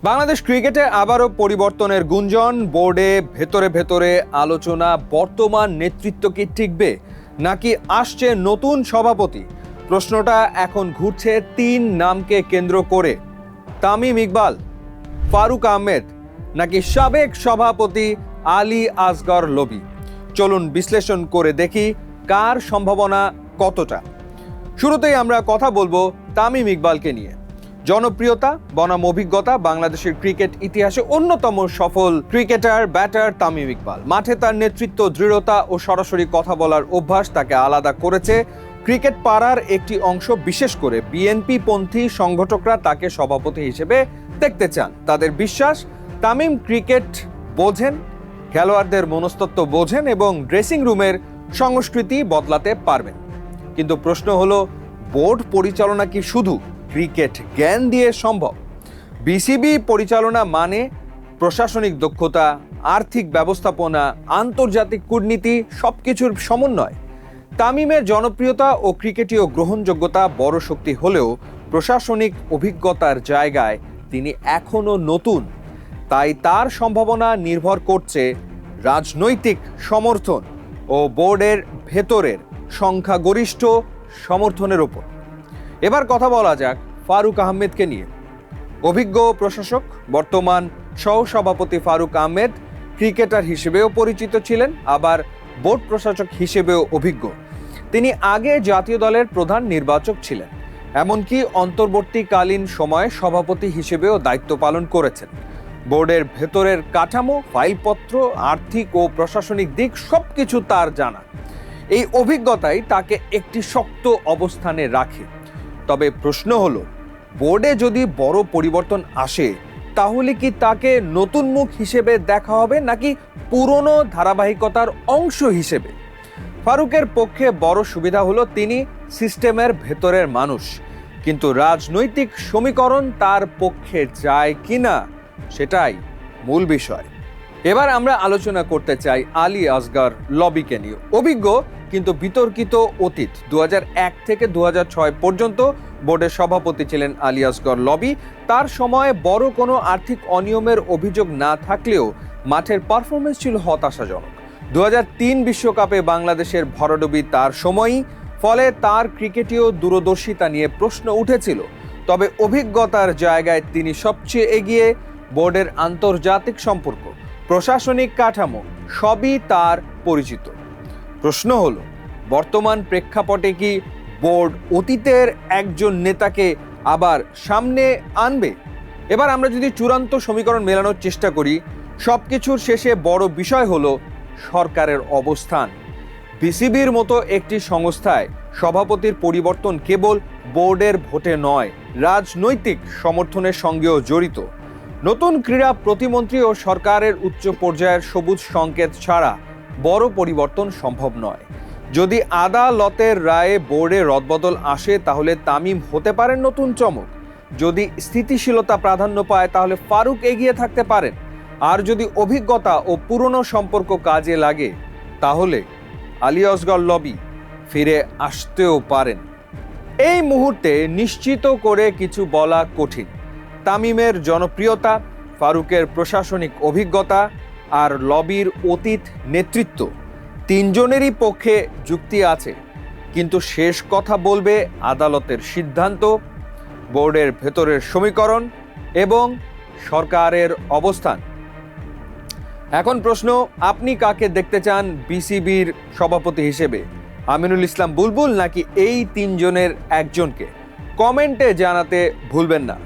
বাংলাদেশ ক্রিকেটে আবারও পরিবর্তনের গুঞ্জন। বোর্ডে ভেতরে ভেতরে আলোচনা, বর্তমান নেতৃত্ব কি টিকবে নাকি আসছে নতুন সভাপতি? প্রশ্নটা এখন ঘুরছে তিন নামকে কেন্দ্র করে: তামিম ইকবাল, ফারুক আহমেদ নাকি সাবেক সভাপতি আলী আসগর লবি। চলুন বিশ্লেষণ করে দেখি কার সম্ভাবনা কতটা। শুরুতেই আমরা কথা বলবো তামিম ইকবালকে নিয়ে। জনপ্রিয়তা বনাম অভিজ্ঞতা, বাংলাদেশের ক্রিকেট ইতিহাসে অন্যতম সফল ক্রিকেটার ব্যাটার তামিম ইকবাল। মাঠে তার নেতৃত্ব, দৃঢ়তা ও সরাসরি কথা বলার অভ্যাস তাকে আলাদা করেছে ক্রিকেট পাড়ার একটি অংশ। বিশেষ করে বিএনপি পন্থী সংগঠকরা তাকে সভাপতি হিসেবে দেখতে চান। তাদের বিশ্বাস তামিম ক্রিকেট বোঝেন, খেলোয়াড়দের মনস্তত্ত্ব বোঝেন এবং ড্রেসিং রুমের সংস্কৃতি বদলাতে পারবেন। কিন্তু প্রশ্ন হলো, বোর্ড পরিচালনা কি শুধু ক্রিকেট জ্ঞান দিয়ে সম্ভব? বিসিবি পরিচালনা মানে প্রশাসনিক দক্ষতা, আর্থিক ব্যবস্থাপনা, আন্তর্জাতিক কূটনীতি, সবকিছুর সমন্বয়। তামিমের জনপ্রিয়তা ও ক্রিকেটীয় গ্রহণযোগ্যতা বড় শক্তি হলেও প্রশাসনিক অভিজ্ঞতার জায়গায় তিনি এখনো নতুন। তাই তার সম্ভাবনা নির্ভর করছে রাজনৈতিক সমর্থন ও বোর্ডের ভেতরের সংখ্যাগরিষ্ঠ সমর্থনের ওপর। এবার কথা বলা যাক ফারুক আহমেদকে নিয়ে। অভিজ্ঞ প্রশাসক, বর্তমান সহসভাপতি ফারুক আহমেদ ক্রিকেটার হিসেবেও পরিচিত ছিলেন, আবার বোর্ড প্রশাসক হিসেবেও অভিজ্ঞ। তিনি আগে জাতীয় দলের প্রধান নির্বাচক ছিলেন, এমনকি অন্তর্বর্তীকালীন সময়ে সভাপতি হিসেবেও দায়িত্ব পালন করেছেন। বোর্ডের ভেতরের কাঠামো, ফাইলপত্র, আর্থিক ও প্রশাসনিক দিক সবকিছু তার জানা। এই অভিজ্ঞতাই তাকে একটি শক্ত অবস্থানে রাখে। তবে প্রশ্ন হলো, বোর্ডে যদি বড় পরিবর্তন আসে তাহলে কি তাকে নতুন মুখ হিসেবে দেখা হবে নাকি পুরনো ধারাবাহিকতার অংশ হিসেবে? ফারুকের পক্ষে বড় সুবিধা হলো তিনি সিস্টেমের ভেতরের মানুষ, কিন্তু রাজনৈতিক সমীকরণ তার পক্ষে যায় কিনা সেটাই মূল বিষয়। এবার আমরা আলোচনা করতে চাই আলী আসগর লবিকে নিয়ে। অভিজ্ঞ কিন্তু বিতর্কিত অতীত। 2001 থেকে 2006 পর্যন্ত বোর্ডের সভাপতি ছিলেন আলী আসগর লবি। তার সময়ে বড় কোনো আর্থিক অনিয়মের অভিযোগ না থাকলেও মাঠের পারফরমেন্স ছিল হতাশাজনক। 2003 বিশ্বকাপে বাংলাদেশের ভরাডুবি তার সময়ই, ফলে তার ক্রিকেটীয় দূরদর্শিতা নিয়ে প্রশ্ন উঠেছিল। তবে অভিজ্ঞতার জায়গায় তিনি সবচেয়ে এগিয়ে। বোর্ডের আন্তর্জাতিক সম্পর্ক, প্রশাসনিক কাঠামো সবই তার পরিচিত। প্রশ্ন হলো, বর্তমান প্রেক্ষাপটে কি বোর্ড অতীতের একজন নেতাকে আবার সামনে আনবে? এবার আমরা যদি চূড়ান্ত সমীকরণ মেলানোর চেষ্টা করি, সবকিছুর শেষে বড় বিষয় হলো সরকারের অবস্থান। বিসিবির মতো একটি সংস্থায় সভাপতির পরিবর্তন কেবল বোর্ডের ভোটে নয়, রাজনৈতিক সমর্থনের সঙ্গেও জড়িত। নতুন ক্রীড়া প্রতিমন্ত্রী ও সরকারের উচ্চ পর্যায়ের সবুজ সংকেত ছাড়া বড় পরিবর্তন সম্ভব নয়। যদি আদালতের রায়ে বোর্ডে রদবদল আসে তাহলে তামিম হতে পারেন নতুন চমক। যদি স্থিতিশীলতা প্রাধান্য পায় তাহলে ফারুক এগিয়ে থাকতে পারেন। আর যদি অভিজ্ঞতা ও পুরনো সম্পর্ক কাজে লাগে তাহলে আলী আসগর লবি ফিরে আসতেও পারেন। এই মুহূর্তে নিশ্চিত করে কিছু বলা কঠিন। তামিমের জনপ্রিয়তা, ফারুকের প্রশাসনিক অভিজ্ঞতা আর লবির অতীত নেতৃত্ব, তিনজনেরই পক্ষে যুক্তি আছে, কিন্তু শেষ কথা বলবে আদালতের সিদ্ধান্ত, বোর্ডের ভেতরের সমীকরণ এবং সরকারের অবস্থান। এখন প্রশ্ন, আপনি কাকে দেখতে চান বিসিবির সভাপতি হিসেবে? আমিনুল ইসলাম বুলবুল নাকি এই তিনজনের একজনকে? কমেন্টে জানাতে ভুলবেন না।